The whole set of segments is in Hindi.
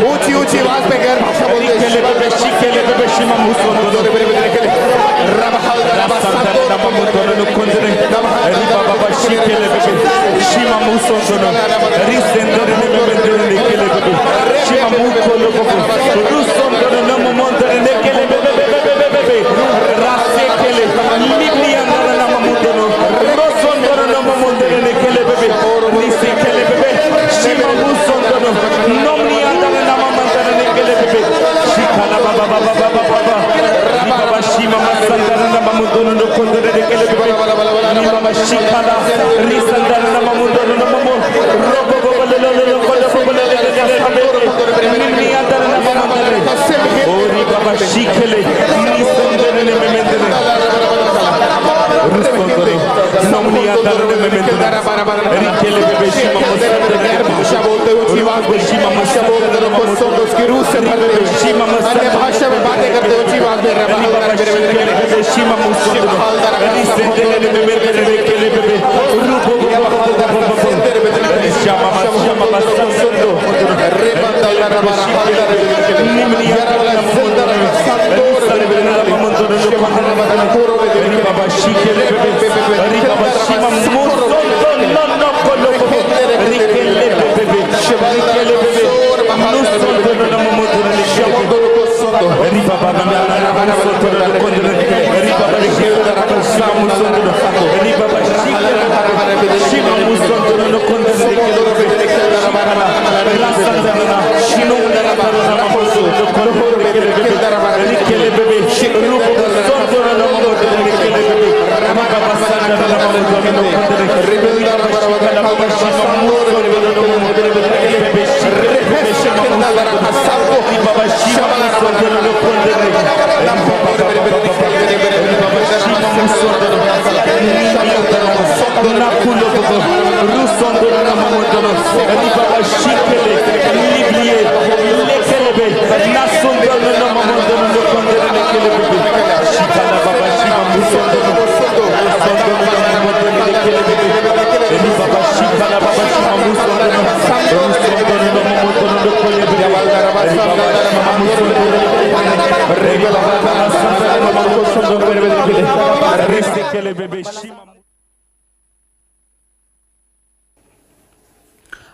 ऊंची आवाज पे गैर भाषा बोलते भाषा में बातें करते ऊंची आवाज में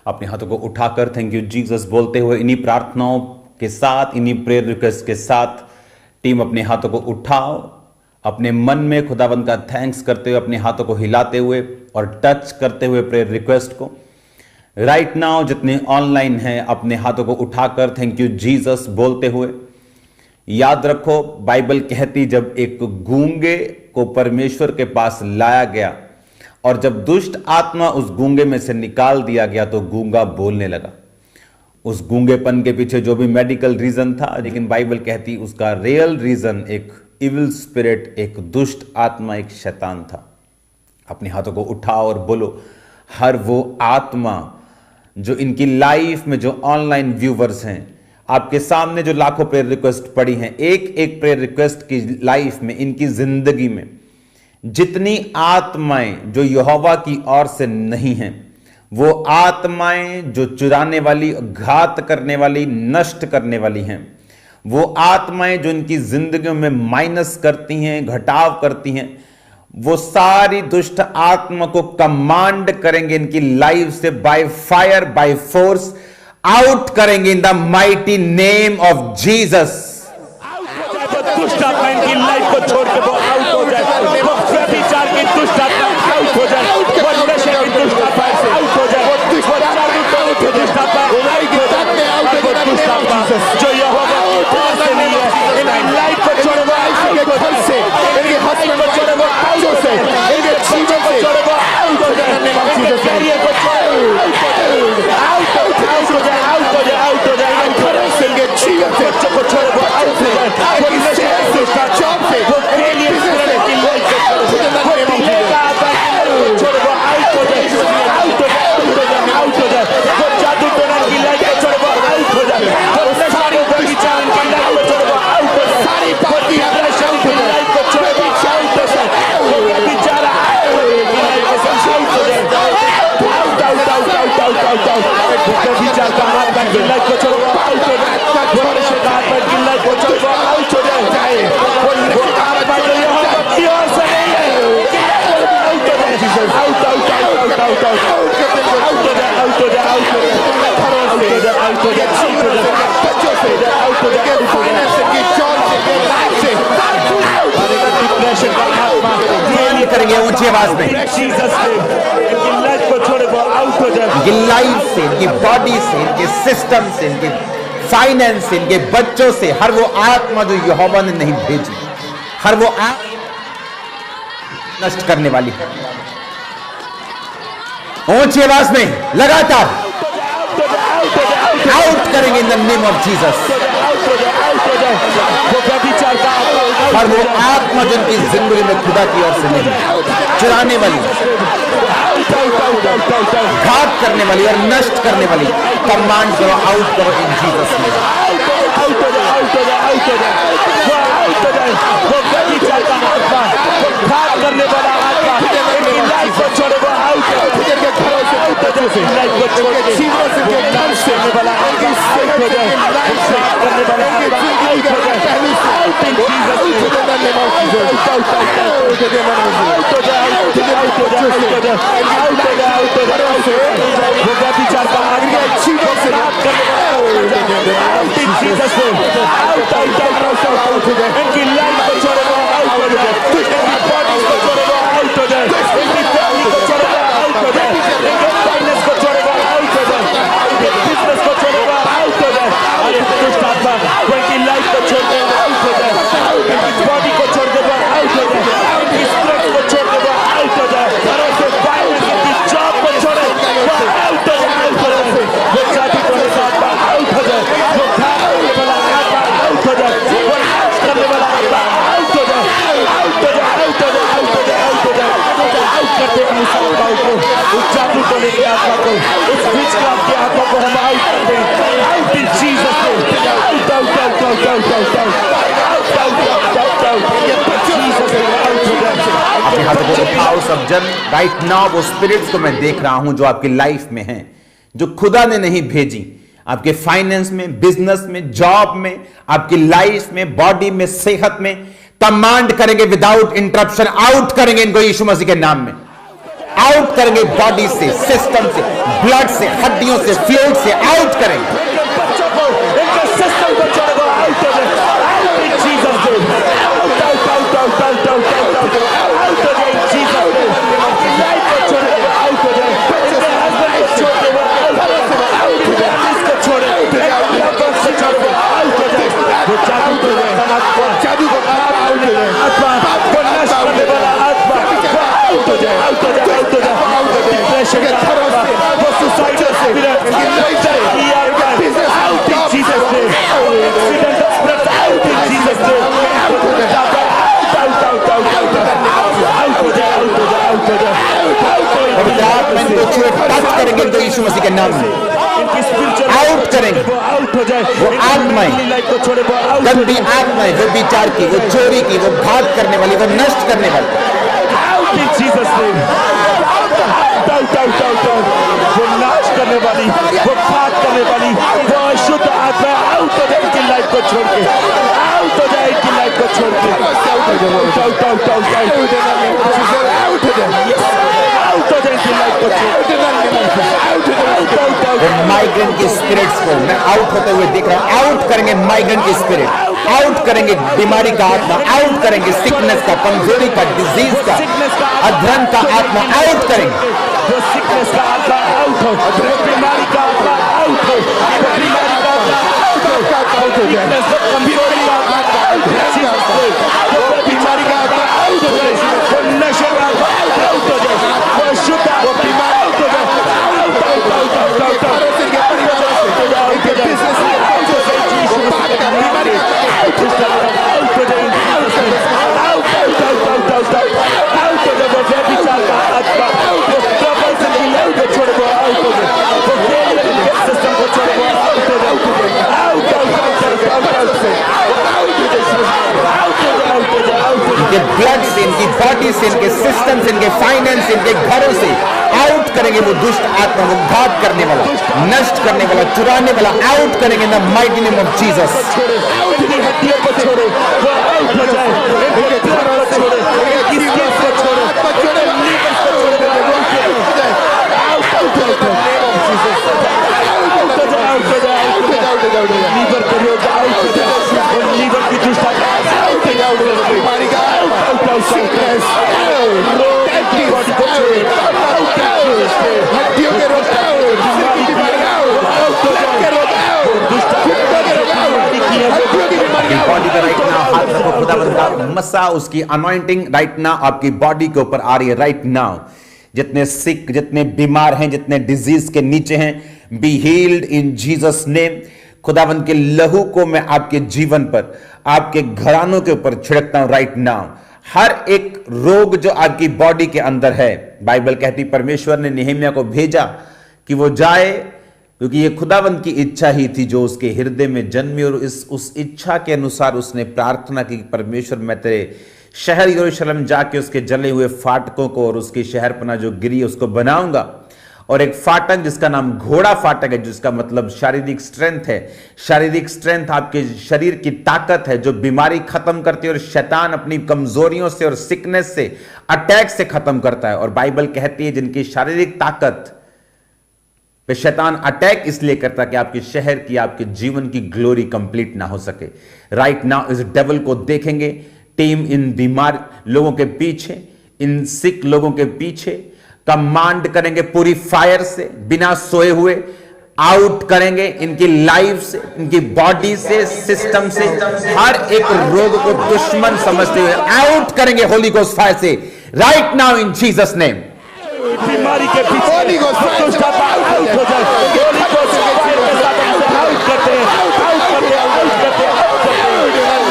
अपने हाथों को उठाकर थैंक यू जीसस बोलते हुए इन्हीं प्रार्थनाओं के साथ, इन्हीं प्रेयर रिक्वेस्ट के साथ टीम अपने हाथों को उठाओ, अपने मन में खुदावंद का थैंक्स करते हुए, अपने हाथों को हिलाते हुए और टच करते हुए प्रेयर रिक्वेस्ट को राइट नाउ जितने ऑनलाइन हैं अपने हाथों को उठाकर थैंक यू जीसस बोलते हुए। याद रखो बाइबल कहती जब एक गूंगे को परमेश्वर के पास लाया गया और जब दुष्ट आत्मा उस गूंगे में से निकाल दिया गया तो गूंगा बोलने लगा। उस गूंगेपन के पीछे जो भी मेडिकल रीजन था, लेकिन बाइबल कहती उसका रियल रीजन एक इविल स्पिरिट, एक दुष्ट आत्मा, एक शैतान था। अपने हाथों को उठाओ और बोलो हर वो आत्मा जो इनकी लाइफ में, जो ऑनलाइन व्यूवर्स हैं, आपके सामने जो लाखों प्रेयर रिक्वेस्ट पड़ी हैं, एक एक प्रेयर रिक्वेस्ट की लाइफ में, इनकी जिंदगी में जितनी आत्माएं जो यहोवा की ओर से नहीं हैं, वो आत्माएं जो चुराने वाली, घात करने वाली, नष्ट करने वाली हैं, वो आत्माएं जो इनकी जिंदगियों में माइनस करती हैं, घटाव करती हैं, वो सारी दुष्ट आत्मा को कमांड करेंगे इनकी लाइफ से, by fire, by force out करेंगे in the mighty name of Jesus. दुष्ट आत्मा इनकी लाइफ को छोड़ के वो आउट हो जाए, वो व्यभिचार की दुष्ट आत्मा आउट हो जाए, वो नशे की दुष्ट आत्मा आउट हो जाए, वो दुष्ट आत्मा वो व्यभिचार का आत्मा इनकी लाइफ को छोड़ो, आउट हो जाए। वो नशे का आत्मा इनकी लाइफ को छोड़ो, आउट हो जाए। वो आत्मा जो यहाँ की ओर से नहीं है, आउट हो जाए, out out out out out out out हो जाए, आउट हो जाए, आउट हो जाए, आउट हो जाए, आउट हो जाए, आउट हो जाए, बच्चों से आउट हो जाए, फाइनेंस की जॉब से, लाइफ से, डिप्रेशन का आत्मा नहीं करेंगे ऊंची आवाज में। जीसस ने इनकी लाइफ को छोड़े, वो आउट हो जाए। इनकी लाइफ से, इनकी बॉडी से, इनके सिस्टम से, इनके फाइनेंस से, इनके बच्चों से, हर वो आत्मा जो यहोवा ने नहीं भेजी, हर वो आत्मा नष्ट करने वाली है। ऊंची आवाज में लगातार आउट करेंगे in the name of Jesus. हर वो आत्मा जिनकी जिंदगी में खुदा की ओर से नहीं, चुराने वाली, घात करने वाली और नष्ट करने वाली, कमांड करो, आउट करो इन जीसस में। करने वाला आत्मा लाइफ को छोड़े, वो आउट हो जाए। लाइफ को छोड़े, करने वाला आत्मा आउट हो जाए। करने वाला आत्मा आउट हो जाए। Out in Jesus name, out out out हो जाए, आउट हो जाए, आउट हो जाए, आउट हो जाए, आउट हो जाए, आउट हो जाए, आउट हो जाए, आउट हो जाए। वो व्यभिचार का आत्मा जीसस से बात करने वाला out in Jesus name, out out out out हो जाए। इनकी लाइफ को छोड़े, वो आउट हो जाए। इनकी बॉडी को छोड़े, वो आउट हो जाए। इनकी फैमिली को छोड़े, वो आउट हो जाए। इनके फाइनेंस को छोड़े, वो आउट हो जाए। इनके बिजनेस को छोड़े, वो आउट हो जाए। अरे दुष्ट आत्मा वो इनकी लाइफ को छोड़ दे, वो आउट हो जाए। इनकी बॉडी को छोड़ दे, वो आउट हो जाए। इनकी स्ट्रेंथ को छोड़ दे, वो आउट हो जाए। इनके फाइनेंस, इनकी जॉब को छोड़े, वो आउट हो जाए, आउट हो जाए। वो जाति को आत्मा आउट हो जाए। वो घात करने वाला आत्मा आउट हो जाए। वो नाश करने वाला आत्मा आउट हो जाए, आउट हो जाए, आउट हो जाए, आउट हो जाए, आउट हो जाए। आउट करते हैं उस आत्मा को, उस जादू टोने की आत्मा को, उस विचक्रांत की आत्मा को हम आउट करते हैं। Out in Jesus name, out out out out out out out out out out. ये जीसस नेम आउट हो जाए। अपने हाथों को उठाओ सब जन। राइट नाउ वो स्पिरिट्स को मैं देख रहा हूं जो आपकी लाइफ में हैं, जो खुदा ने नहीं भेजी, आपके फाइनेंस में, बिजनेस में, जॉब में, आपकी लाइफ में, बॉडी में, सेहत में, कमांड करेंगे विदाउट इंटरप्शन, आउट करेंगे इनको यीशु मसीह के नाम में। आउट करेंगे बॉडी से, सिस्टम से, ब्लड से, हड्डियों से, फ्लूइड से, आउट करेंगे। बच्चों को, इनके सिस्टम को छोड़े, वो आउट हो जाए। Out in Jesus name, out out out out out out out out हो जाए जीसस नेम। इनकी लाइफ को छोड़े, वो आउट हो जाए। इनके हस्बैंड को छोड़े, वो आउट हो जाए। इसको छोड़े, लवर्स को छोड़े, वो आउट हो जाए। वो जादू को जादू को आउट हो जाए। आत्मा को नष्ट करने वाला आत्मा आउट हो जाए, आउट हो जाए, आउट हो जाए। डिप्रेशन का आत्मा, वो suicidal spirit, out in Jesus name. Accidental spirit out in Jesus name, out हो जाए, out out out out out हो जाए, आउट हो जाए, आउट हो जाए, पवित्र आत्मा इनको छुए, टच करेंगे इनको यीशु मसीह के नाम में। इनकी स्पिरिचुअल आउट करेंगे वो आउट हो जाए। वो आत्माएं, लाइफ को छोड़े, वो आउट हो गंदी जाए। आत्माएं, वो विचार की, वो चोरी की, वो घात करने वाली, वो नष्ट करने वाली, Out in Jesus' name. Out, out, out, out, out. वो नाश करने वाली, वो घात करने वाली, वो अशुद्ध आत्मा आउट हो जाए इनकी लाइफ को छोड़ के, आउट हो जाए इनकी लाइफ को छोड़ के, आउट हो जाए, out out out out out हो जाए, आउट हो जाए इनकी लाइफ को छोड़ के, आउट हो जाए, आउट आउट आउट। वो माइग्रेन की स्पिरिट्स को मैं आउट होते हुए देख रहा हूं। आउट करेंगे माइग्रेन की स्पिरिट, आउट करेंगे बीमारी का आत्मा, आउट करेंगे सिकनेस का, कमजोरी का, डिजीज का, अधर्म का आत्मा, आउट करेंगे। वो सिकनेस का आत्मा आउट हो, बीमारी का आत्मा आउट हो, बीमारी का आत्मा आउट हो, आउट हो जाए, कमजोरी का आत्मा आउट हो, वो बीमारी का आत्मा आउट हो जाए, वो नशे का आत्मा आउट हो जाए, वो शुद्ध वो बीमारी आउट हो जाए, out out out out out out हो जाए, आउट हो जाए, आउट हो जाए, यीशु मसीह का बीमारी आउट हो जाए, आउट हो जाए, out out out out out out हो जाए, वो व्यभिचार का आत्मा वो प्रबल से लाइफ को छोड़ वो आउट हो जाए, वो फेलियर सिस्टम को छोड़ वो आउट हो जाए, out out out out out से आउट हो जाए, आउट हो जाए, आउट हो जाए, आउट हो जाए। इनके ब्लड से, इनकी बॉडी से, इनके सिस्टम से, इनके फाइनेंस से, इनके घरों से आउट करेंगे करेंगे वो दुष्ट आत्मा, वो घात करने वाला, नष्ट करने वाला, चुराने वाला, आउट करेंगे in the mighty name of Jesus. इनकी हड्डियों को छोड़े, वो आउट हो जाए, इनके घरों को छोड़े, इनकी स्किन को छोड़े, इनके लीवर को छोड़े, वो आउट हो जाए, आउट हो जाए, आउट हो जाए, आउट हो जाए, लीवर के रोग आउट हो जाए, और लीवर की दुष्ट आत्मा आउट हो जाए, बीमारी का आउट हो जाए, हड्डियों के रोग आउट, बीमारी की बीमारी आउट, के रोग आउट, दुष्ट आत्मा के रोग आउट, हड्डियों की बीमारी आउट। बॉडी का राइट नाउ हाथ रखो, खुदावंद का मसा, उसकी अनॉइंटिंग राइट नाउ आपकी बॉडी के ऊपर आ रही है राइट नाउ। जितने सिक, जितने बीमार हैं, जितने डिजीज के नीचे हैं, be healed in Jesus name. खुदावंद के लहू को मैं आपके जीवन पर, आपके घरानों के ऊपर छिड़कता हूं राइट नाउ। हर एक रोग जो आपकी बॉडी के अंदर है, बाइबल कहती परमेश्वर ने नेहम्याह को भेजा कि वो जाए, क्योंकि ये खुदावंद की इच्छा ही थी जो उसके हृदय में जन्मी, और उस इच्छा के अनुसार उसने प्रार्थना की, परमेश्वर मैं तेरे शहर यरूशलेम जाके उसके जले हुए फाटकों को और उसकी शहरपना जो गिरी उसको बनाऊंगा, और एक फाटक जिसका नाम घोड़ा फाटक है, जिसका मतलब शारीरिक स्ट्रेंथ है। शारीरिक स्ट्रेंथ आपके शरीर की ताकत है जो बीमारी खत्म करती है, और शैतान अपनी कमजोरियों से और सिकनेस से, अटैक से खत्म करता है। और बाइबल कहती है जिनकी शारीरिक ताकत पे शैतान अटैक इसलिए करता कि आपके शहर की, आपके जीवन की ग्लोरी कंप्लीट ना हो सके। राइट नाउ इस डेविल को देखेंगे, टीम इन बीमार लोगों के पीछे, इन सिक लोगों के पीछे कमांड करेंगे पूरी फायर से, बिना सोए हुए आउट करेंगे इनकी लाइफ से, इनकी बॉडी से, सिस्टम से, हर एक रोग को दुश्मन समझते हुए आउट करेंगे होली गोस्ट फायर से राइट नाउ इन जीसस नेम। बीमारी के पीछे होली गोस्ट फायर आउट हो जाए, होली गोस्ट फायर के साथ हम आउट करते हैं, आउट करते हैं, आउट करते हैं, आउट करते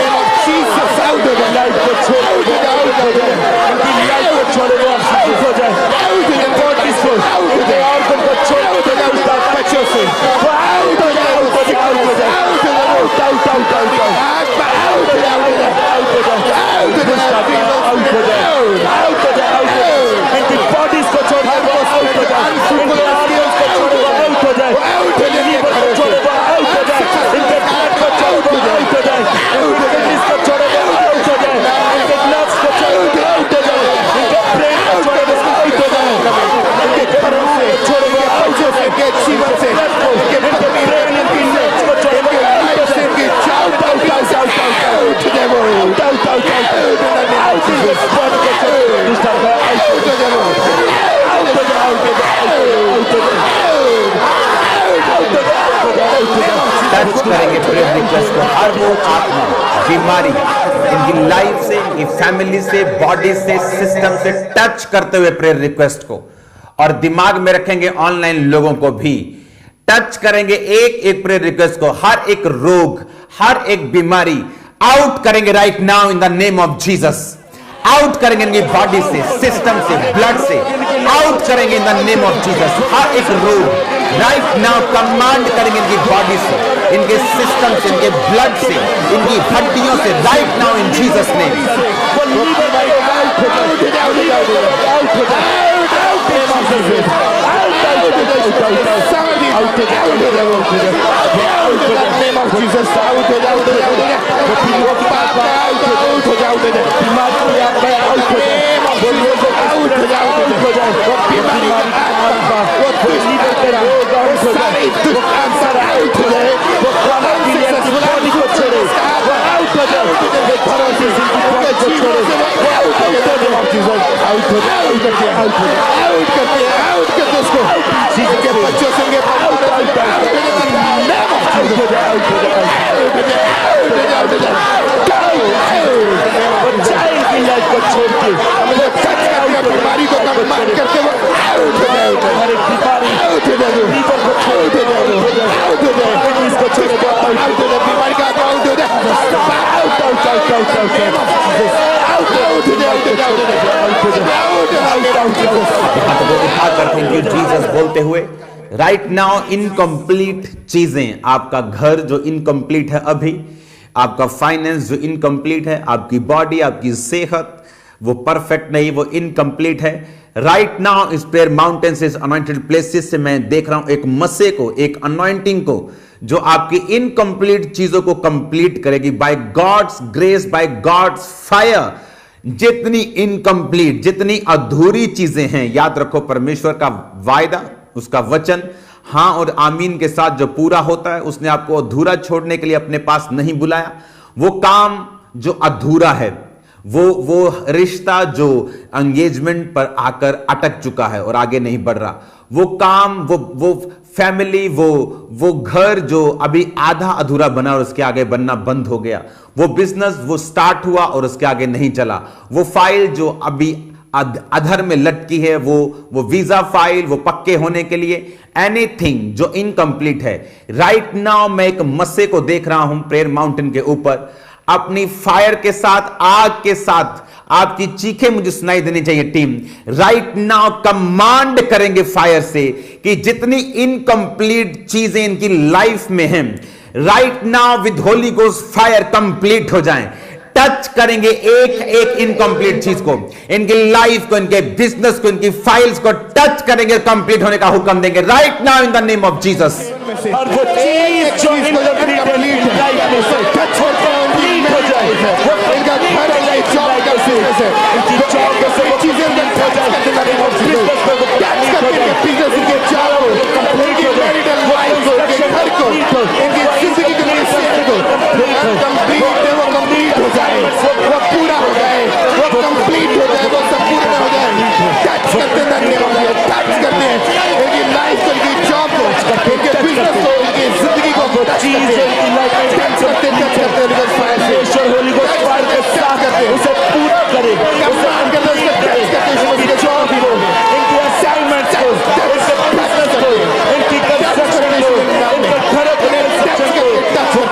हैं, जीसस आउट हो जाए, लाइफ को छोड़, आउट हो जाए, इनकी लाइफ को छोड़े वो आउट हो जाए, आउट हो जाए, बॉडी से, इनके ऑर्गन को छोड़ हो जाए, उसका बच्चों से वो आउट हो जाए, आउट हो जाए, आउट हो जाए, आउट हो जाए, out out out out out हो जाए, आउट हो जाए, आउट हो जाए, आउट हो जाए, आउट हो जाए, आउट हो जाए, आउट हो जाए, इनकी बॉडीज को छोड़ वो आउट हो जाए, इनके ऑर्गन्स को छोड़ वो आउट हो जाए, इनके लीवर को छोड़ वो आउट हो जाए, इनके हार्ट को छोड़ वो आउट हो जाए, इनके किडनीज को छोड़ वो आउट हो जाए, इनके ग्लव्स को छोड़ वो आउट हो जाए, इनके ब्रेन को छोड़ वो आउट हो जाए, इनके घरों से छोड़ वो आउट हो जाए, इनके जीवन से, इनके ब्रेन, इनकी नर्व्स को छोड़ वो आउट हो जाए, इनकी out out out out out हो जाए, वो आउट आउट आउट आउट इस बॉडी को छोड़ दूसरा आउट हो जाए, वो आउट हो जाए, आउट हो जाए, आउट हो जाए, टच करेंगे पूरे रिक्वेस्ट को, हर वो आत्मा, बीमारी इनकी लाइफ से, इनकी फैमिली से, बॉडी से, सिस्टम से टच करते हुए प्रेयर रिक्वेस्ट को, और दिमाग में रखेंगे ऑनलाइन लोगों को भी टच करेंगे एक एक प्रेयर रिक्वेस्ट को, हर एक रोग, हर एक बीमारी आउट करेंगे right now in the name of Jesus. Out करेंगे इनकी बॉडी से, सिस्टम से, ब्लड से, आउट करेंगे in the name of Jesus. हर एक रोग राइट नाउ कमांड करेंगे इनकी बॉडी से, इनके सिस्टम से, इनके ब्लड से, इनकी हड्डियों से राइट नाउ इन जीसस नेम। बीमारी को कमांड करते हुए आउट हो जाए, हर एक बीमारी आउट हो जाए, लीवर को आउट हो जाए, आउट हो जाए, इसको छोड़ दो, आउट हो जाए, बीमारी का आउट हो जाए, out out out out out out out out हो जाए, थैंक यू जीसस बोलते हुए राइट नाउ इनकम्प्लीट चीजें, आपका घर जो इनकम्प्लीट है अभी, आपका फाइनेंस जो इनकम्प्लीट है, आपकी बॉडी, आपकी सेहत वो परफेक्ट नहीं, वो इनकम्प्लीट है, राइट नाउ इस प्रेयर माउंटेन से, अनॉइंटेड प्लेसेस से मैं देख रहा हूं एक मसे को, एक अनॉइंटिंग को जो आपकी इनकंप्लीट चीजों को कंप्लीट करेगी by God's grace, by God's fire. जितनी इनकंप्लीट, जितनी अधूरी चीजें हैं, याद रखो परमेश्वर का वायदा, उसका वचन हां और आमीन के साथ जो पूरा होता है, उसने आपको अधूरा छोड़ने के लिए अपने पास नहीं बुलाया। वो काम जो अधूरा है, वो रिश्ता जो एंगेजमेंट पर आकर अटक चुका है और आगे नहीं बढ़ रहा, वो काम, वो फैमिली, वो घर जो अभी आधा अधूरा बना और उसके आगे बनना बंद हो गया, वो बिजनेस वो स्टार्ट हुआ और उसके आगे नहीं चला, वो फाइल जो अभी अधर में लटकी है, वो वीजा फाइल, वो पक्के होने के लिए एनीथिंग जो इनकंप्लीट है। राइट नाउ मैं एक मस्से को देख रहा हूं प्रेयर माउंटेन के ऊपर, अपनी फायर के साथ, आग के साथ। आपकी चीखें मुझे सुनाई देनी चाहिए टीम। राइट नाउ कमांड करेंगे फायर से कि जितनी इनकंप्लीट चीजें इनकी लाइफ में हैं, right now with Holi ghost fire complete हो जाएं। टच करेंगे एक एक इनकंप्लीट चीज को, इनकी लाइफ को, इनके बिजनेस को, इनकी फाइल्स को टच करेंगे, कंप्लीट होने का हुक्म देंगे right now in the name of Jesus. और वो चीज जो इनकंप्लीट लाइफ में से टच कंप्लीट हो जाए, वो इनका घर हो जाए, जॉब का से इनकी जॉब से वो चीजें हो जाए, बिजनेस को टच करके बिजनेस के जॉब कंप्लीट हो जाए, लाइफ को, घर को, इनकी जिंदगी के लिए को कंप्लीट हो जाए, वो पूरा हो जाए, वो कंप्लीट हो जाए, वो संपूर्ण हो जाए। टच करते हैं, टच करते हैं इनकी लाइफ को, इनकी जॉब को, इनके बिजनेस को, इनकी जिंदगी को टच करते परमेश्वर होली को फायर के साथ उसे पूरा करे, कमांड करते इनकी जॉब को, इनकी असाइनमेंट को, इनके बिजनेस को, इनकी कंस्ट्रक्शन को, इनके घरों को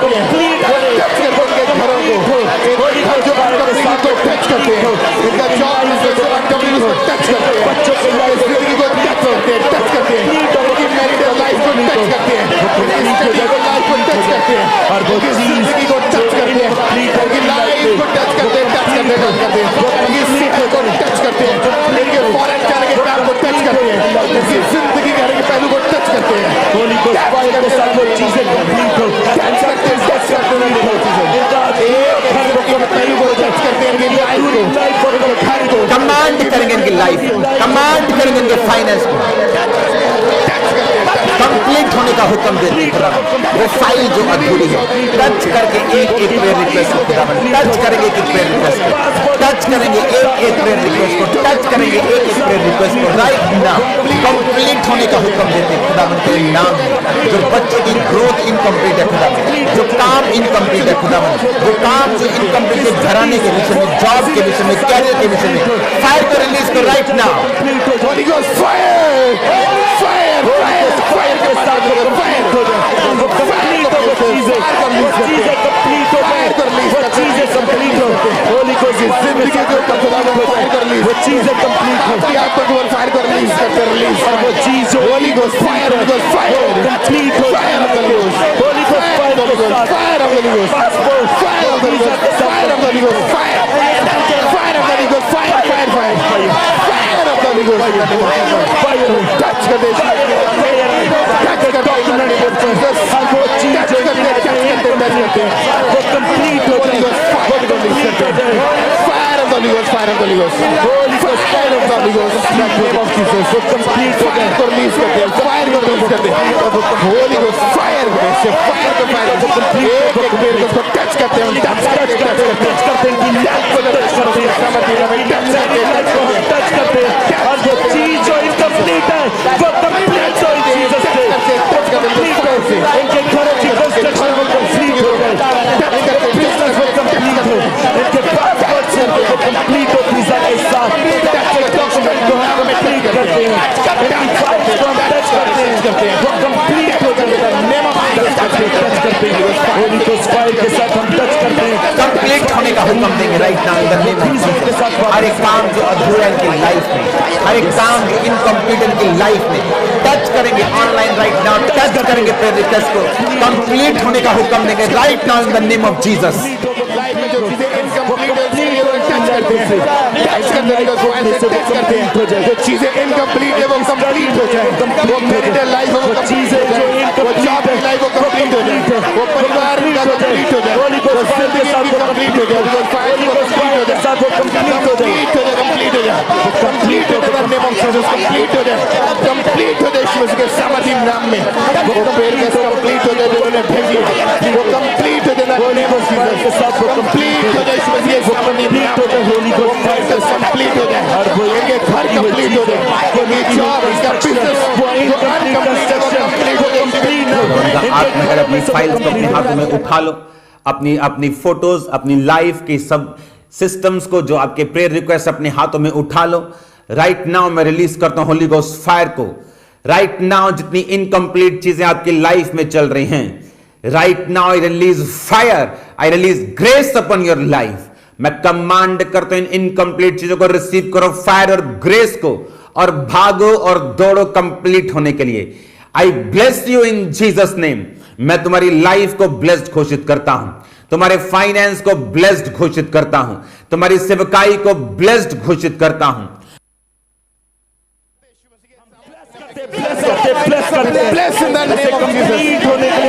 कंप्लीट करे, टच करके घरों को होली को जो के साथ टच करते हैं, इनका जॉब को टच करते हैं, बच्चों की जिंदगी को टच करते हैं, इनकी मैरिटल लाइफ को टच करते हैं, इनकी लाइफ को टच करते हैं, और वो जिंदगी को टच करते हैं, इनकी लाइफ को टच करते हैं, इनकी सीट को टच करते हैं, इनके फॉरेन जाने के काम को टच करते हैं, इनकी जिंदगी के पहलू को टच करते हैं। होली को फायर के साथ वो चीजें कंप्लीट हो, टच करते हैं, पहलू को टच करते हैं, इनकी लाइफ को, घर को कमांड करेंगे, इनकी लाइफ कमांड करेंगे, इनके फाइनेंस को कंप्लीट होने का हुक्म देते हैं। वो फाइल जो अधूरी है टच करके एक एक प्रेयर रिक्वेस्ट को टच करेंगे, एक एक प्रेयर रिक्वेस्ट को टच करेंगे, एक एक प्रेयर रिक्वेस्ट को टच करेंगे, एक एक प्रेयर रिक्वेस्ट को राइट नाउ कंप्लीट होने का हुक्म देते हैं खुदावंद के नाम। जो बच्चों की ग्रोथ इनकम्प्लीट है खुदावंद, जो काम इनकम्प्लीट है खुदावंद, वो काम जो इनकम्प्लीट है घराने के विषय में, जॉब के विषय में, कैरियर के विषय में, फायर को रिलीज को right now. Holi ghost fire, fire, fire, fire के साथ फायर हो जाए, वो कंप्लीट हो, वो चीजें कंप्लीट हो जाए, वो चीजें कंप्लीट हो, होली गोस्ट जिंदगी के ऊपर खुदावंद फायर कर ली, वो चीजें कंप्लीट हो, आपको को फायर कर रिलीज करते रिलीज, और वो चीज Holi ghost fire, Holi ghost fire complete हो जाए, होली गोस्ट फायर के साथ fire of Holi ghost, fire of Holi ghost, fire of Holi ghost, fire, fire of Holi ghost, fire, fire, fire, fire of Holi ghost, fire touch कर दे, टच कर दे, हर वो चीज करते वो कंप्लीट हो जाए, fire of Holi ghost, fire of Holi ghost, Holi ghost, fire of Holi ghost, name of Jesus वो कंप्लीट हो गए, रिलीज करते हैं, फायर को रिलीज करते हैं, होली गोस्ट फायर से फायर को फायर को कंप्लीट एक पेड़ को टच करते हैं, टच करते हैं, लाइफ को टच करते हैं, टच करते हैं, और जो चीज जो इनकम्प्लीट है वो कंप्लीट हो जीसस से, टच करते हैं, इनके घरों की कंस्ट्रक्शन वो कंप्लीट हो गए, टच करते हैं, बिजनेस वो कंप्लीट हो, इनके पासपोर्ट से वो कंप्लीट हो वीजा के साथ, टच डॉक्यूमेंट को हम कंप्लीट करते हैं, इनकी फाइल को हम टच करते हैं, वो कंप्लीट हो जाएगा, नेम ऑफ जीसस टच करते हैं, होली गोस्ट फायर के साथ हम टच करते हैं, कंप्लीट होने का हुक्म देंगे right now in the name of Jesus. हर एक काम जो अधूरा है इनकी लाइफ में, हर एक काम जो इनकम्प्लीट इनकी लाइफ में टच करेंगे ऑनलाइन राइट नाउ, टच करेंगे प्रेयर रिक्वेस्ट को कंप्लीट होने का हुक्म देंगे right now in the name of Jesus. Life में जो चीजें इनकम्प्लीट है टच करते हैं, टच करते हैं, टच करते हैं, जो चीजें इनकम्प्लीट है वो कंप्लीट हो जाए, वो मैरिटल लाइफ है वो कंप्लीट हो जाए, वो जॉब की लाइफ वो कंप्लीट हो जाए, वो परिवार का कंप्लीट हो जाए, वो जिंदगी की कंप्लीट हो जाए, वो फाइल को कंप्लीट हो जाए, वो कंप्लीट हो जाए, कंप्लीट हो जाए, कंप्लीट हो जाए, नेम ऑफ जीसस कंप्लीट हो जाए, कंप्लीट हो जाए यीशु के सामर्थ्य नाम में, वो प्रेयर कंप्लीट हो जाए जो उन्होंने भेजी, वो कंप्लीट हो जाए नेम ऑफ जीसस, कंप्लीट हो जाए यीशु के सामर्थ्य नाम में, होली को कंप्लीट हो जाए, उनके घर कंप्लीट हो जाए, उनकी जॉब, उनका बिजनेस, वो अनकम्प्लीट है वो कंप्लीट हो जाए। आप में अगर अपनी फाइल्स को अपने हाथों में उठा लो, अपनी फोटोज, अपनी लाइफ की सब सिस्टम्स को, जो आपके प्रेयर रिक्वेस्ट अपने हाथों में उठा लो। राइट नाउ मैं रिलीज करता हूं होली गोस्ट फायर को। राइट नाउ जितनी इनकम्प्लीट चीजें आपकी लाइफ में चल रही हैं, right now I release fire, I release grace upon your life. मैं कमांड करता हूं इन इनकम्प्लीट चीजों को रिसीव करो, फायर और ग्रेस को, और भागो और दौड़ो कंप्लीट होने के लिए। आई bless you in Jesus name. मैं तुम्हारी लाइफ को ब्लेस्ड घोषित करता हूं, तुम्हारे फाइनेंस को ब्लेस्ड घोषित करता हूं, तुम्हारी सेवकाई को ब्लेस्ड घोषित करता हूं। Bless in the name of Jesus,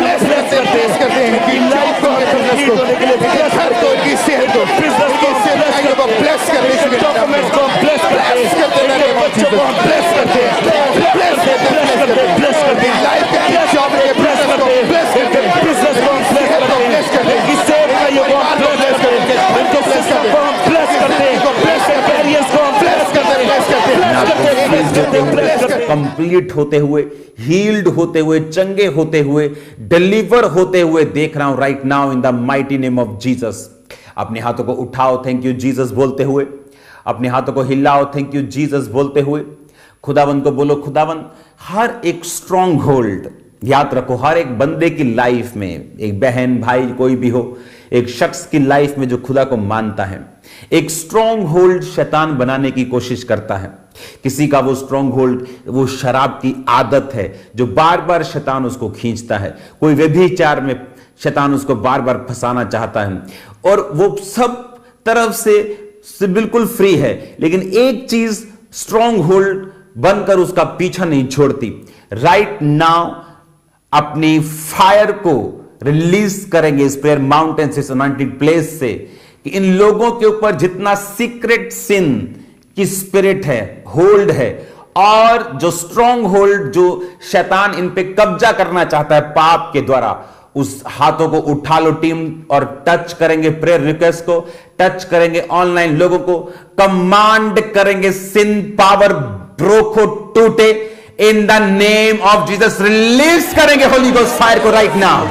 bless करते हैं कि लाइफ को कंप्लीट होने के लिए, घर को, की सेहत को, बिजनेस को, सेवकाई को ब्लेस करते हैं, डॉक्यूमेंट्स को ब्लेस करते हैं, बच्चों को ब्लेस करते हैं, ब्लेस करते हैं, लाइफ के जॉब के ब्लेस को ब्लेस करते हैं, बिजनेस को ब्लेस करते हैं, इससे भाइयों को ब्लेस करते हैं, उनको ब्लेस करते हैं, ब्लेस करते हैं, ब्लेस करते हैं, कैरियर्स को ब्लेस करते हैं, ब्लेस करते हैं, कंप्लीट होते हुए, हील्ड होते हुए, चंगे होते हुए, डिलीवर होते हुए देख रहा हूं right now in the mighty name of Jesus. अपने हाथों को उठाओ थैंक यू जीसस बोलते हुए, अपने हाथों को हिलाओ थैंक यू जीसस बोलते हुए। खुदावन को बोलो, खुदावन हर एक स्ट्रॉन्ग होल्ड, याद रखो हर एक बंदे की लाइफ में, एक बहन भाई कोई भी हो, एक शख्स की लाइफ में जो खुदा को मानता है, एक स्ट्रॉन्ग होल्ड शैतान बनाने की कोशिश करता है। किसी का वो स्ट्रॉन्ग होल्ड वो शराब की आदत है जो बार बार शैतान उसको खींचता है, कोई व्यभिचार में शैतान उसको बार बार फंसाना चाहता है, और वो सब तरफ से बिल्कुल फ्री है, लेकिन एक चीज स्ट्रॉन्ग होल्ड बनकर उसका पीछा नहीं छोड़ती। राइट नाउ अपनी फायर को रिलीज करेंगे इस प्रेयर माउंटेन से, अनॉइंटेड प्लेस से, कि इन लोगों के ऊपर जितना सीक्रेट सिन की स्पिरिट है, होल्ड है, और जो स्ट्रॉन्ग होल्ड जो शैतान इन पे कब्जा करना चाहता है पाप के द्वारा, उस हाथों को उठा लो टीम, और टच करेंगे प्रेयर रिक्वेस्ट को, टच करेंगे ऑनलाइन लोगों को, कमांड करेंगे सिन पावर ब्रोको टूटे इन the name of Jesus. Release करेंगे होली गोस्ट फायर को राइट नाउ।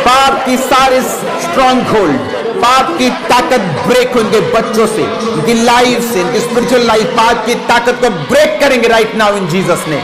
पाप की सारे स्ट्रॉन्ग होल्ड, पाप की ताकत ब्रेक होंगे बच्चों से, इनकी लाइफ से, इनकी स्पिरिचुअल लाइफ, पाप की ताकत को ब्रेक करेंगे राइट नाउ इन जीसस ने।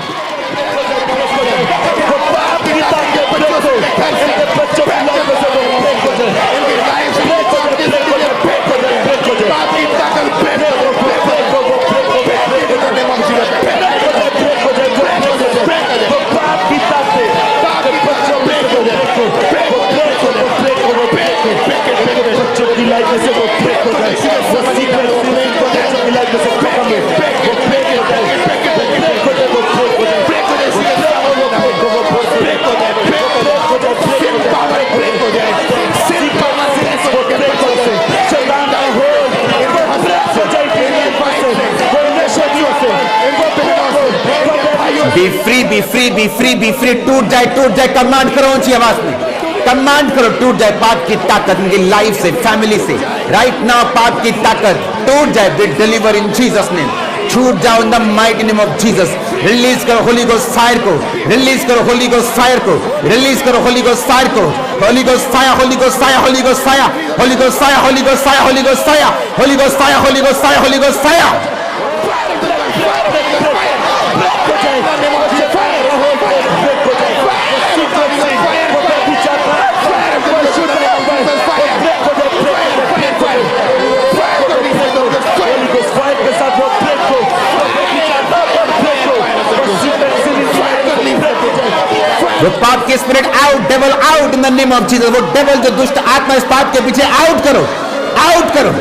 B free, B free, B free, B free. टूट जाए, कमांड करो ऊंची आवाज में, कमांड करो, टूट जाए पाप की ताकत इनकी लाइफ से, फैमिली से। राइट नाउ पाप की ताकत टूट जाए, B deliver in Jesus name. छूट जाओ इन the mighty name of Jesus. Release करो होली गोस्ट फायर को, रिलीज करो होली गोस्ट फायर को, रिलीज करो होली गोस्ट फायर को। Holi ghost fire, Holi ghost fire, Holi ghost fire, Holi ghost fire, Holi ghost fire, Holi ghost fire, Holi ghost fire, Holi ghost fire, Holi ghost fire. वो पाप के spirit out, devil out in the name of Jesus. वो डेविल जो दुष्ट आत्मा इस पाप के पीछे आउट करो, आउट करो।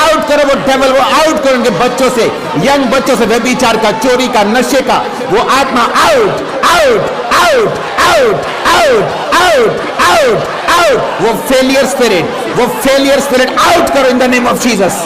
आउट करो वो डेविल, वो आउट करो उनके बच्चों से, यंग बच्चों से, व्यभिचार का, चोरी का, नशे का, वो आत्मा out, out, out, out, out, out, out, out. वो फेलियर स्पिरिट आउट करो इन the name of Jesus.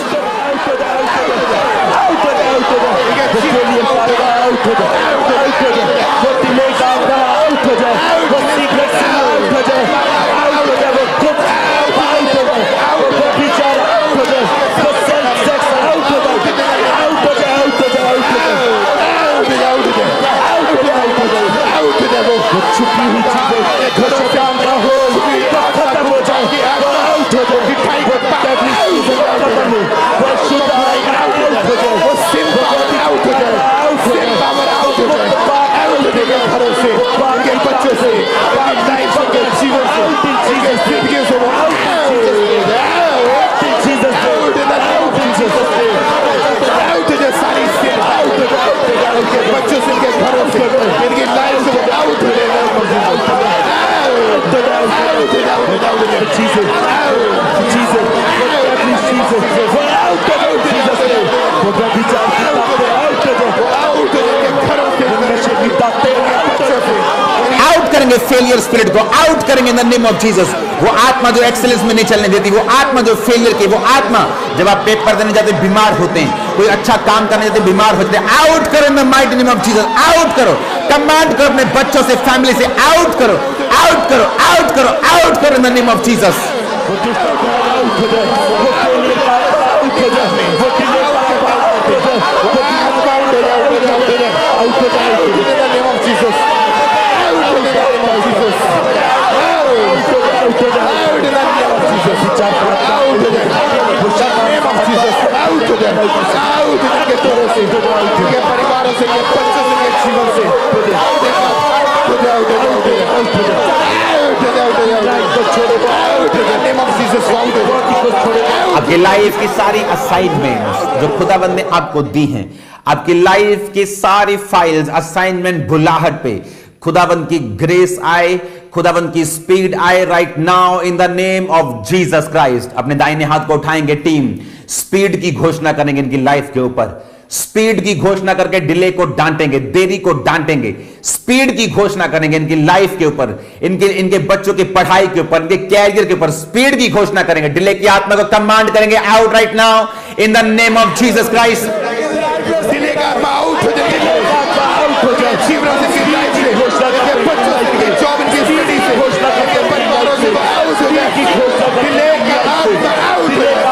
Failure spirit को आउट करेंगे in the name of Jesus. वो आत्मा जो एक्सेलेंस में नहीं चलने देती, वो आत्मा जो फेलियर की, वो आत्मा जब आप पेपर देने जाते बीमार होते हैं, कोई अच्छा काम करने जाते बीमार होते हैं, आउट करो इन the mighty name of Jesus. Out करो, कमांड करो अपने बच्चों से, फैमिली से, आउट करो, आउट करो, आउट करो, आउट करो इन द नेम ऑफ जीसस। आपकी लाइफ की सारी असाइनमेंट जो खुदावंद ने आपको दी हैं, आपकी लाइफ की सारी फाइल्स, असाइनमेंट, बुलाहट पे खुदावंद की ग्रेस आए, खुदावंद की स्पीड आए right now in the name of Jesus Christ. अपने दाहिने हाथ को उठाएंगे, टीम स्पीड की घोषणा करेंगे इनकी लाइफ के ऊपर। स्पीड की घोषणा करके डिले को डांटेंगे, देरी को डांटेंगे। स्पीड की घोषणा करेंगे इनकी लाइफ के ऊपर, इनके बच्चों की पढ़ाई के ऊपर, इनके कैरियर के ऊपर स्पीड की घोषणा करेंगे। डिले की आत्मा को कमांड करेंगे out right now in the name of Jesus Christ. Delay का आत्मा आउट हो जाए, आउट हो जाए, जीवन से लाइफ से घोषणा करके, बच्चों से, जॉब की स्टडी से घोषणा करके, परिवारों से आउट हो जाए, डिले की आत्मा आउट हो जाए,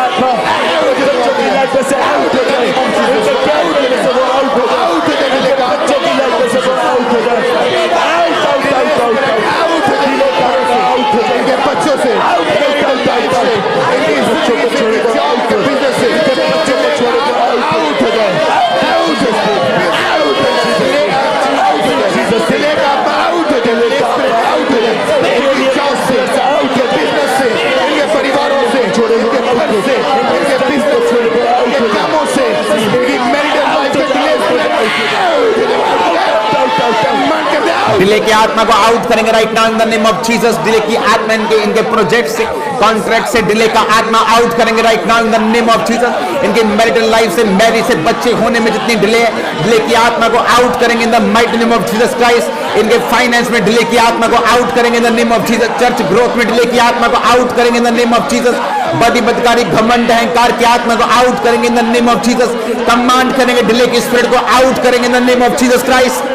डिले की आत्मा को आउट करेंगे right now in the name of Jesus. Delay की आत्मा इनके प्रोजेक्ट से, कॉन्ट्रैक्ट से डिले का आत्मा आउट करेंगे right now in the name of Jesus. इनके मैरिटल लाइफ से, मैरिज से, बच्चे होने में जितनी डिले है, डिले की आत्मा को आउट करेंगे in the mighty name of Jesus Christ. इनके फाइनेंस में डिले की आत्मा को आउट करेंगे in the name of Jesus. Church growth में डिले की आत्मा को आउट करेंगे in the name of Jesus. बदी बदकारी, घमंड, अहंकार की आत्मा को आउट करेंगे in the name of Jesus. Command करेंगे डिले की स्पिरिट को आउट करेंगे in the name of Jesus Christ.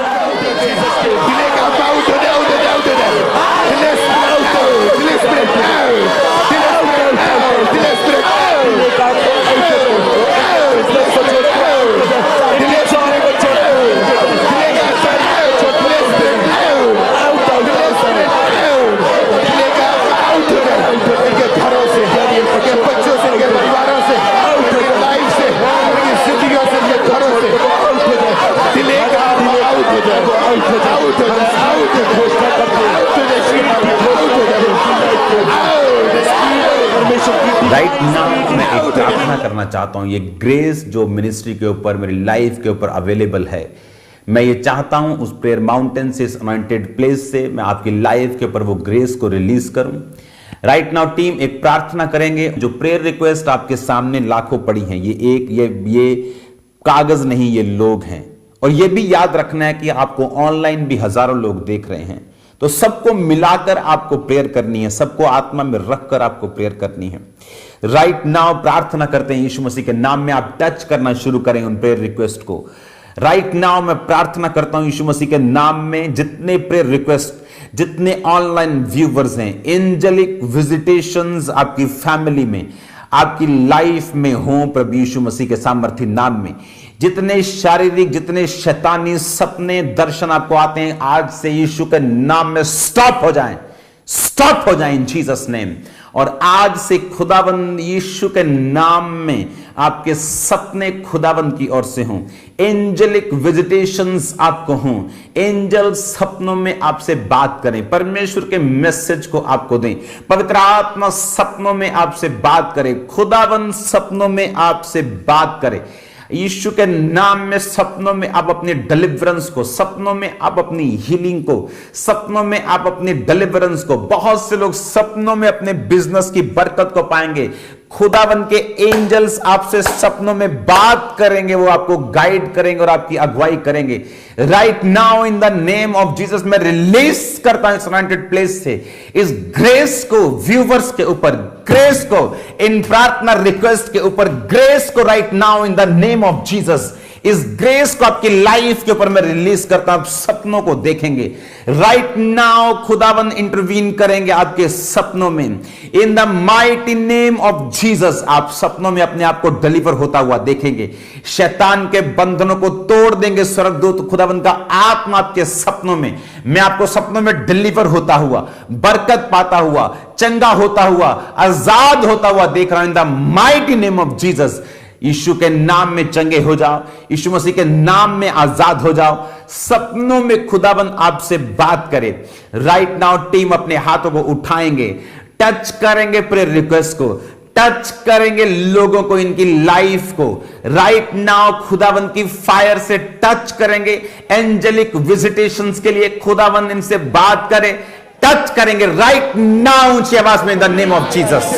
Right now मैं एक प्रार्थना करना चाहता हूं। ये ग्रेस जो मिनिस्ट्री के ऊपर, मेरी लाइफ के ऊपर अवेलेबल है, मैं ये चाहता हूं उस प्रेयर माउंटेन से, इस अनॉइंटेड प्लेस से मैं आपकी लाइफ के ऊपर वो ग्रेस को रिलीज करूं। राइट नाउ टीम एक प्रार्थना करेंगे। जो प्रेयर रिक्वेस्ट आपके सामने लाखों पड़ी हैं, ये कागज नहीं, ये लोग हैं। और ये भी याद रखना है कि आपको ऑनलाइन भी हजारों लोग देख रहे हैं, तो सबको मिलाकर आपको प्रेयर करनी है, सबको आत्मा में रखकर आपको प्रेयर करनी है। राइट नाउ प्रार्थना करते हैं यीशु मसीह के नाम में, आप टच करना शुरू करें उन प्रेयर रिक्वेस्ट को। राइट नाउ मैं प्रार्थना करता हूं यीशु मसीह के नाम में, जितने प्रेयर रिक्वेस्ट, जितने ऑनलाइन व्यूवर्स हैं, एंजेलिक विजिटेशंस आपकी फैमिली में, आपकी लाइफ में हो प्रभु यीशु मसीह के सामर्थ्य नाम में। जितने शारीरिक, जितने शैतानी सपने, दर्शन आपको आते हैं, आज से यीशु के नाम में स्टॉप हो जाएं, स्टॉप हो जाएं इन जीसस नेम। और आज से खुदावंद यीशु के नाम में आपके सपने खुदावंद की ओर से हों, एंजेलिक विजिटेशंस आपको हों, एंजल सपनों में आपसे बात करें, परमेश्वर के मैसेज को आपको दें, पवित्र आत्मा सपनों में आपसे बात करे, खुदावंद सपनों में आपसे बात करे। यीशु के नाम में सपनों में आप अपने डिलीवरेंस को, सपनों में आप अपनी हीलिंग को, सपनों में आप अपनी डिलीवरेंस को, बहुत से लोग सपनों में अपने बिजनेस की बरकत को पाएंगे। खुदावन के एंजल्स आपसे सपनों में बात करेंगे, वो आपको गाइड करेंगे और आपकी अगुवाई करेंगे। Right now in the name of Jesus मैं रिलीज करता हूं इस अनॉइंटेड प्लेस से इस ग्रेस को, व्यूवर्स के ऊपर ग्रेस को, इन प्रार्थना रिक्वेस्ट के ऊपर ग्रेस को। Right now in the name of Jesus इस ग्रेस को आपकी लाइफ के ऊपर मैं रिलीज करता हूं, आप सपनों को देखेंगे। राइट नाउ खुदावन इंटरवीन करेंगे आपके सपनों में, इन the mighty name of Jesus आप सपनों में अपने आप को डिलीवर होता हुआ देखेंगे, शैतान के बंधनों को तोड़ देंगे स्वर्गदूत खुदावन का आत्मा आपके सपनों में, मैं आपको सपनों में डिलीवर होता हुआ, बरकत पाता हुआ, चंगा होता हुआ, आजाद होता हुआ देख रहा हूं। In the mighty name of Jesus यीशु के नाम में चंगे हो जाओ, यीशु मसीह के नाम में आजाद हो जाओ, सपनों में खुदाबंद आपसे बात करे। राइट नाउ टीम अपने हाथों को उठाएंगे, टच करेंगे प्रेयर रिक्वेस्ट को, टच करेंगे लोगों को, इनकी लाइफ को। राइट नाउ खुदाबंद की फायर से टच करेंगे, एंजेलिक विजिटेशंस के लिए खुदाबंद इनसे बात करे, टच करेंगे राइट नाउ ऊंची आवाज में इन द नेम ऑफ जीसस।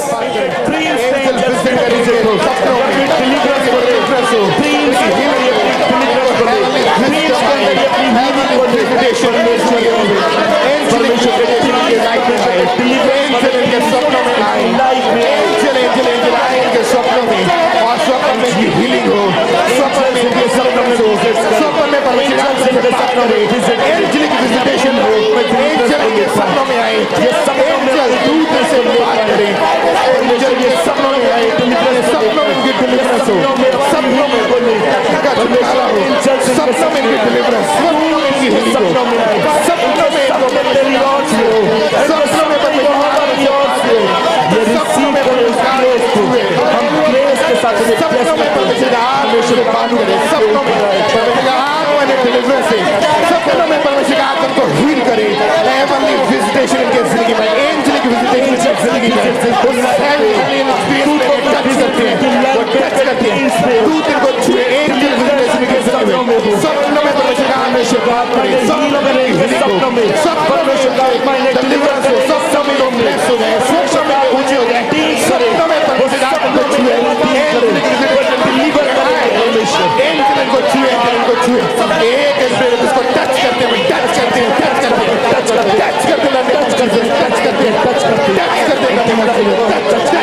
सपनों में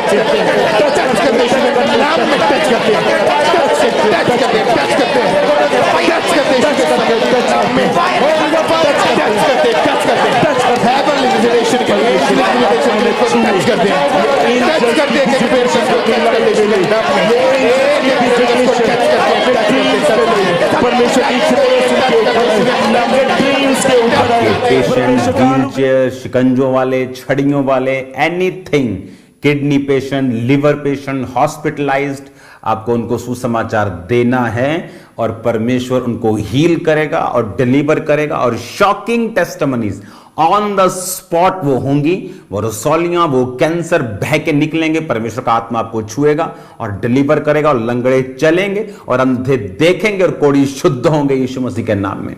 टच करते यीशु के नाम में टच करते हैं, टच करते यीशु के नाम में, टच करते heavenly visitation के लिए टच करते हैं, टच करते हैं पेशेंट को, टच करते यीशु के नाम में, परमेश्वर की पेशेंट, व्हील चेयर, शिकंजों वाले, छड़ियों वाले, anything, kidney patient, liver patient, hospitalised, आपको उनको सुसमाचार देना है और परमेश्वर उनको हील करेगा और डिलीवर करेगा और shocking testimonies on the spot वो होंगी। वो रसौलियां, वो कैंसर बह के निकलेंगे, परमेश्वर का आत्मा आपको छुएगा और डिलीवर करेगा और लंगड़े चलेंगे और अंधे देखेंगे और कोढ़ी शुद्ध होंगे यीशु मसीह के नाम में।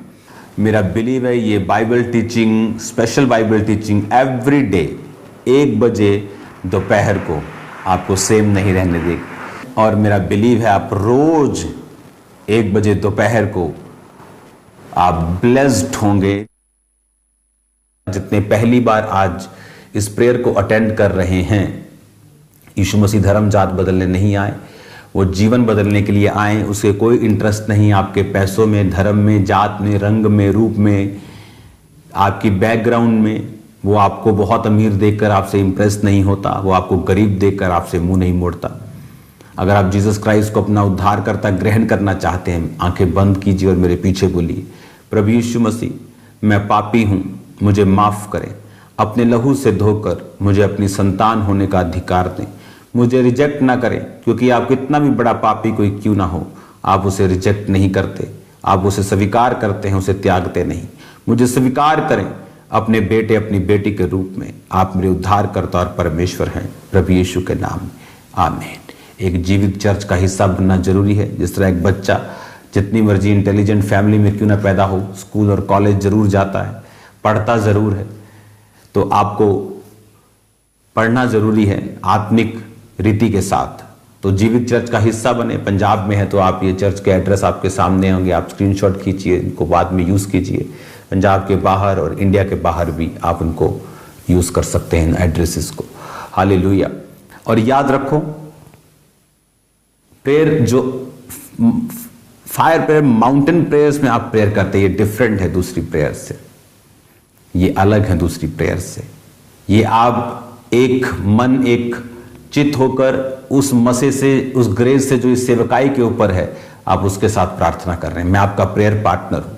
मेरा बिलीव है ये Bible teaching, special Bible teaching every day 1 बजे दोपहर को आपको सेम नहीं रहने देगी। और मेरा बिलीव है आप रोज 1 बजे दोपहर को आप ब्लेस्ड होंगे। जितने पहली बार आज इस प्रेयर को अटेंड कर रहे हैं, यीशु मसीह धर्म जात बदलने नहीं आए, वो जीवन बदलने के लिए आए। उसके कोई इंटरेस्ट नहीं आपके पैसों में, धर्म में, जात में, रंग में, रूप में, आपकी बैकग्राउंड में। वो आपको बहुत अमीर देखकर आपसे इंप्रेस नहीं होता, वो आपको गरीब देखकर आपसे मुंह नहीं मोड़ता। अगर आप जीसस क्राइस्ट को अपना उद्धारकर्ता ग्रहण करना चाहते हैं, आंखें बंद कीजिए और मेरे पीछे बोलिए, प्रभु यीशु मसीह, मैं पापी हूं, मुझे माफ करें, अपने लहू से धोकर मुझे अपनी संतान होने का अधिकार दें। मुझे रिजेक्ट ना करें, क्योंकि आप कितना भी बड़ा पापी कोई क्यों ना हो, आप उसे रिजेक्ट नहीं करते, आप उसे स्वीकार करते हैं, उसे त्यागते नहीं। मुझे स्वीकार करें अपने बेटे, अपनी बेटी के रूप में। आप मेरे उद्धारकर्ता और परमेश्वर हैं, प्रभु यीशु के नाम में, आमीन। एक जीवित चर्च का हिस्सा बनना जरूरी है। जिस तरह एक बच्चा जितनी मर्जी इंटेलिजेंट फैमिली में क्यों ना पैदा हो, स्कूल और कॉलेज जरूर जाता है, पढ़ता जरूर है, तो आपको पढ़ना जरूरी है आत्मिक रीति के साथ। तो जीवित चर्च का हिस्सा बने। पंजाब में है तो आप ये चर्च के एड्रेस आपके सामने होंगे, आप स्क्रीनशॉट खींचिए, इनको बाद में यूज कीजिए। पंजाब के बाहर और इंडिया के बाहर भी आप उनको यूज कर सकते हैं, इन एड्रेसेस को। हालेलुया। और याद रखो, प्रेयर जो फायर प्रेयर, माउंटेन प्रेयर्स में आप प्रेयर करते हैं, ये डिफरेंट है दूसरी प्रेयर से, ये अलग है दूसरी प्रेयर से। ये आप एक मन, एक चित होकर उस मसे से, उस ग्रेस से जो इस सेवकाई के ऊपर है, आप उसके साथ प्रार्थना कर रहे हैं। मैं आपका प्रेयर पार्टनर हूं।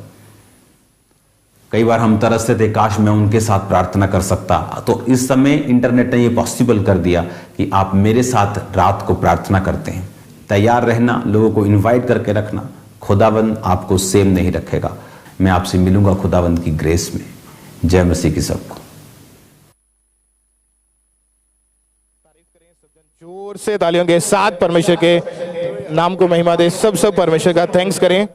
कई बार हम तरसते थे, काश मैं उनके साथ प्रार्थना कर सकता। तो इस समय इंटरनेट ने ये पॉसिबल कर दिया कि आप मेरे साथ रात को प्रार्थना करते हैं। तैयार रहना, लोगों को इनवाइट करके रखना। खुदावंद आपको सेम नहीं रखेगा। मैं आपसे मिलूंगा खुदावंद की ग्रेस में। जय मसीह की सबको। जोर से तालियों के साथ परमेश्वर के नाम को महिमा दे। सब परमेश्वर का थैंक्स करें।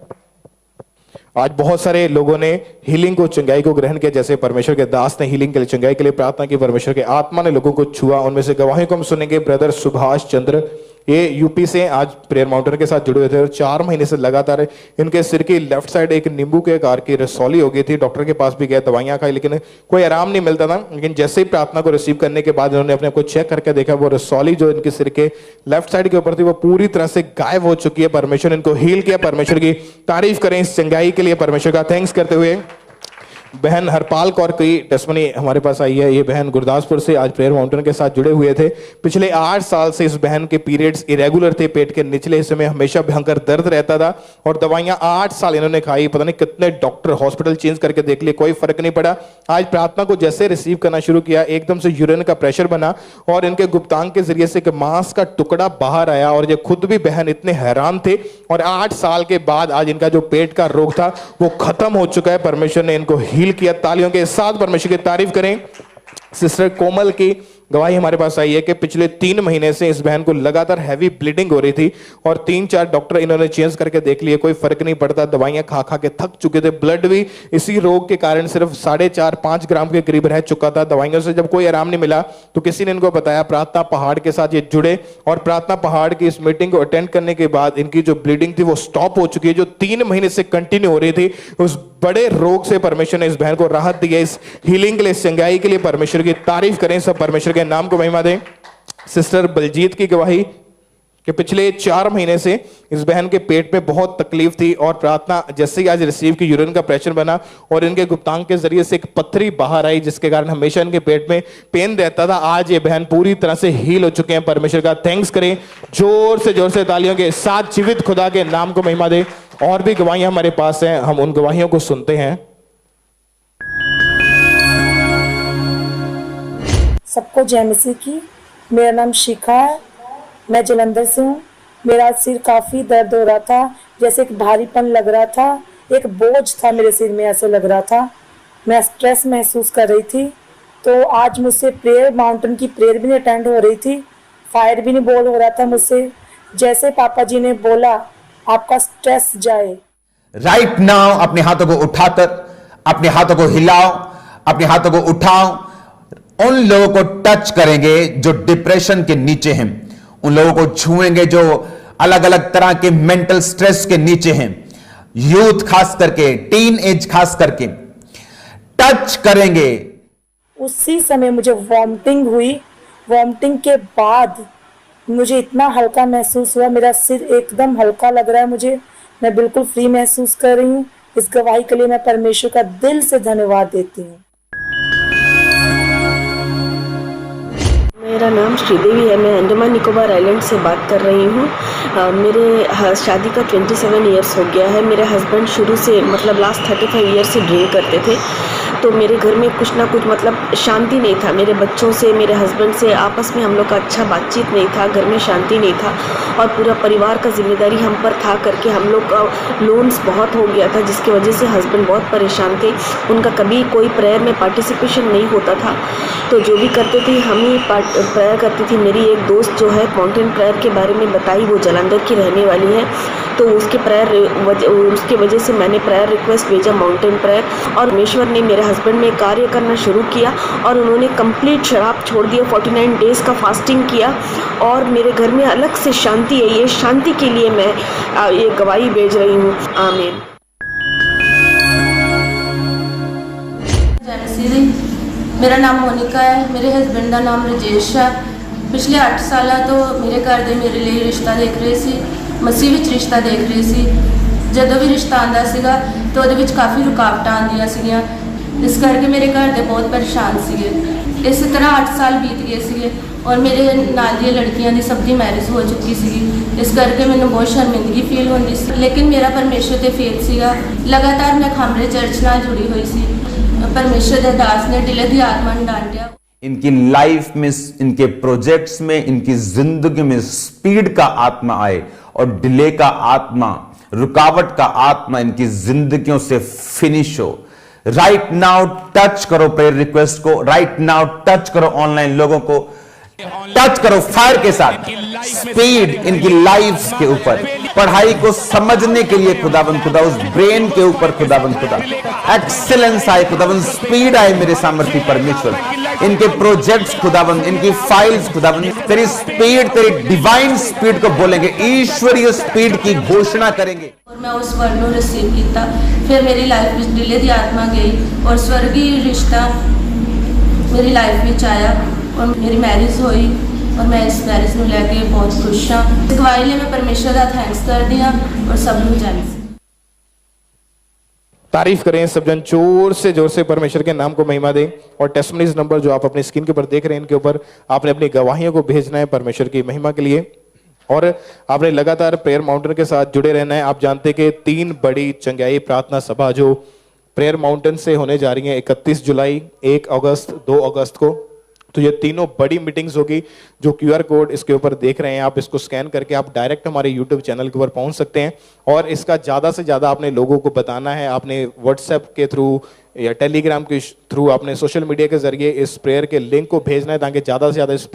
आज बहुत सारे लोगों ने हीलिंग को, चंगाई को ग्रहण किया। जैसे परमेश्वर के दास ने हीलिंग के लिए, चंगाई के लिए प्रार्थना की, परमेश्वर के आत्मा ने लोगों को छुआ। उनमें से गवाहियों को हम सुनेंगे। ब्रदर सुभाष चंद्र, ये यूपी से आज प्रेयर माउंटेन के साथ जुड़े हुए थे और 4 महीने से लगातार इनके सिर की लेफ्ट साइड एक नींबू के आकार की रसौली हो गई थी। डॉक्टर के पास भी गए, दवाइयां खाई, लेकिन कोई आराम नहीं मिलता था। लेकिन जैसे ही प्रार्थना को रिसीव करने के बाद इन्होंने अपने आप को चेक करके देखा, वो रसौली जो इनके सिर के लेफ्ट साइड के ऊपर थी, वो पूरी तरह से गायब हो चुकी है। परमेश्वर इनको हील किया। परमेश्वर की तारीफ करें इस चंगाई के लिए, परमेश्वर का थैंक्स करते हुए। बहन हरपाल कौर की टेस्टमनी हमारे पास आई है। ये बहन गुरदासपुर से आज प्रेयर माउंटेन के साथ जुड़े हुए थे। पिछले 8 साल से इस बहन के पीरियड्स इरेगुलर थे। पेट के निचले हिस्से में हमेशा भयंकर दर्द रहता था और दवाइयां 8 साल इन्होंने खाई। पता नहीं कितने डॉक्टर, हॉस्पिटल चेंज करके देख लिए, कोई फर्क नहीं पड़ा। आज प्रार्थना को जैसे रिसीव करना शुरू किया, एकदम से यूरिन का प्रेशर बना और इनके गुप्तांग के जरिए से मांस का टुकड़ा बाहर आया। और ये खुद भी बहन इतने हैरान थे। और 8 साल के बाद आज इनका जो पेट का रोग था वो खत्म हो चुका है। परमेश्वर ने इनको हील किया। तालियों के साथ परमेश्वर की तारीफ करें। सिस्टर कोमल की गवाही हमारे पास आई है कि पिछले 3 महीने से इस बहन को लगातार हैवी ब्लीडिंग हो रही थी और 3-4 डॉक्टर इन्होंने चेंज करके देख लिए, कोई फर्क नहीं पड़ता। दवाइयां खा खा के थक चुके थे। ब्लड भी इसी रोग के कारण सिर्फ 4.5-5 ग्राम के करीब रह चुका था। दवाइयों से जब कोई आराम नहीं मिला तो किसी ने इनको बताया, प्रार्थना पहाड़ के साथ ये जुड़े और प्रार्थना पहाड़ की इस मीटिंग को अटेंड करने के बाद इनकी जो ब्लीडिंग थी वो स्टॉप हो चुकी है, जो 3 महीने से कंटिन्यू हो रही थी। उस बड़े रोग से परमेश्वर ने इस बहन को राहत दी है। इस हीलिंग के लिए, चंगाई के लिए परमेश्वर की तारीफ करें। सब परमेश्वर के नाम को महिमा दें। सिस्टर बलजीत की गवाही कि पिछले 4 महीने से इस बहन के पेट में बहुत तकलीफ थी और प्रार्थना जैसे ही आज रिसीव की यूरिन का प्रेशर बना और इनके गुप्तांग के जरिए से एक पत्थरी बाहर आई जिसके कारण हमेशा इनके पेट में पेन रहता था। आज ये बहन पूरी तरह से हील हो चुके हैं। परमेश्वर का थैंक्स करें, जोर से तालियों के साथ जीवित खुदा के नाम को महिमा दे। और भी गवाहियां हमारे पास हैं, हम उन गवाहियों को सुनते हैं। सबको जय मसीह की। मेरा नाम शिखा है, मैं जलंधर से हूँ। मेरा सिर काफ़ी दर्द हो रहा था, जैसे एक भारीपन लग रहा था, एक बोझ था मेरे सिर में, ऐसे लग रहा था। मैं स्ट्रेस महसूस कर रही थी। तो आज मुझसे प्रेयर माउंटेन की प्रेयर भी नहीं अटेंड हो रही थी, फायर भी नहीं बोल हो रहा था मुझसे। जैसे पापा जी ने बोला आपका स्ट्रेस जाए। राइट नाउ अपने हाथों को उठाकर अपने हाथों को हिलाओ, अपने हाथों को उठाओ। उन लोगों को टच करेंगे जो डिप्रेशन के नीचे हैं, उन लोगों को छुएंगे जो अलग अलग तरह के मेंटल स्ट्रेस के नीचे हैं, यूथ खास करके, टीन एज खास करके टच करेंगे। उसी समय मुझे वॉमिटिंग हुई। वॉमिटिंग के बाद मुझे इतना हल्का महसूस हुआ, मेरा सिर एकदम हल्का लग रहा है मुझे। मैं बिल्कुल फ्री महसूस कर रही हूँ। इस गवाही के लिए मैं परमेश्वर का दिल से धन्यवाद देती हूँ। मेरा नाम श्रीदेवी है, मैं अंडमान निकोबार आइलैंड से बात कर रही हूँ। मेरे शादी का 27 इयर्स हो गया है। मेरे हस्बैंड शुरू से मतलब लास्ट 35 ईयर से ड्रिंक करते थे, तो मेरे घर में कुछ ना कुछ मतलब शांति नहीं था। मेरे बच्चों से, मेरे हस्बैंड से आपस में हम लोग का अच्छा बातचीत नहीं था, घर में शांति नहीं था और पूरा परिवार का जिम्मेदारी हम पर था करके हम लोग का लोन्स बहुत हो गया था, जिसकी वजह से हस्बैंड बहुत परेशान थे। उनका कभी कोई प्रेयर में पार्टिसिपेशन नहीं होता था, तो जो भी करते थे हम ही प्रेयर करती थी। मेरी एक दोस्त जो है माउंटेन प्रेयर के बारे में बताई, वो जलंधर की रहने वाली है, तो उसके वजह से मैंने प्रेयर रिक्वेस्ट भेजा माउंटेन प्रेयर, और परमेश्वर ने मेरे हस्बैंड में कार्य करना शुरू किया और उन्होंने कंप्लीट शराब छोड़ दिया। 49 डेज़ का फास्टिंग किया और मेरे घर में अलग से शांति है। ये शांति के लिए मैं ये गवाही भेज रही हूँ। आमीन। मेरा नाम मोनिका है, मेरे हस्बैंड का नाम राजेश है। पिछले 8 साल तो मेरे घर दे मेरे लिए रिश्ता देख रहे सी, मसीह विच रिश्ता देख रहे सी। जदों भी रिश्ता आंदा सीगा तो उहदे विच काफ़ी रुकावटां आंदियां सीगियां, इस करके मेरे घर दे बहुत परेशान सीगे। इस तरह 8 साल बीत गए सीगे और मेरे नाल दी लड़कियां दी सब दी मैरिज हो चुकी सीगी, इस करके मैनूं बहुत शर्मिंदगी फील होंदी सी। लेकिन मेरा परमेश्वर ते फेथ सीगा। लगातार मैं खामरे चर्च नाल जुड़ी हुई सी। परमेश्वर दे दास ने दिले दी आत्मा नूं डांटिया। इनकी लाइफ में, इनके प्रोजेक्ट्स में, इनकी जिंदगी में स्पीड का आत्मा आए और डिले का आत्मा, रुकावट का आत्मा इनकी जिंदगियों से फिनिश हो। राइट नाउ टच करो प्रेयर रिक्वेस्ट को, राइट नाउ टच करो ऑनलाइन लोगों को, टच करो फायर के साथ। स्पीड इनकी लाइफ के ऊपर, पढ़ाई को समझने के लिए खुदाबंद खुदा, उस ब्रेन के ऊपर खुदाबंद खुदा एक्सीलेंस आए, खुदाबंद स्पीड आए मेरे सामर्थ्य परमेश्वर। इनके प्रोजेक्ट्स खुदाबंद, इनकी फाइल्स खुदाबंद, तेरी स्पीड, तेरी डिवाइन स्पीड को बोलेंगे, ईश्वरीय स्पीड की घोषणा करेंगे। और मैं उस वर्ड को रिसीव किया, फिर मेरी लाइफ में डिले दी आत्मा गई और स्वर्गीय रिश्ता मेरी लाइफ में आया और मेरी मैरिज हुई और मैं इस मैरिज में लैके बहुत खुश हाँ। इस गवाही लिए मैं परमेश्वर का थैंक्स कर दिया और सब लोग जाने तारीफ करें सब जन, जोर से परमेश्वर के नाम को महिमा दें। और टेस्टमनीज नंबर जो आप अपनी स्क्रीन के ऊपर देख रहे हैं, इनके ऊपर आपने अपनी गवाहियों को भेजना है परमेश्वर की महिमा के लिए और आपने लगातार प्रेयर माउंटेन के साथ जुड़े रहना है। आप जानते कि 3 बड़ी चंगाई प्रार्थना सभा जो प्रेयर माउंटेन से होने जा रही है 31 जुलाई, 1 अगस्त, 2 अगस्त को, तो ये तीनों बड़ी मीटिंग्स होगी। जो QR कोड इसके ऊपर देख रहे हैं आप, इसको स्कैन करके आप डायरेक्ट हमारे YouTube चैनल के ऊपर पहुंच सकते हैं और इसका ज़्यादा से ज़्यादा आपने लोगों को बताना है। आपने WhatsApp के थ्रू या टेलीग्राम के थ्रू, आपने सोशल मीडिया के जरिए इस प्रेयर के लिंक को भेजना है ताकि ज़्यादा से ज़्यादा इस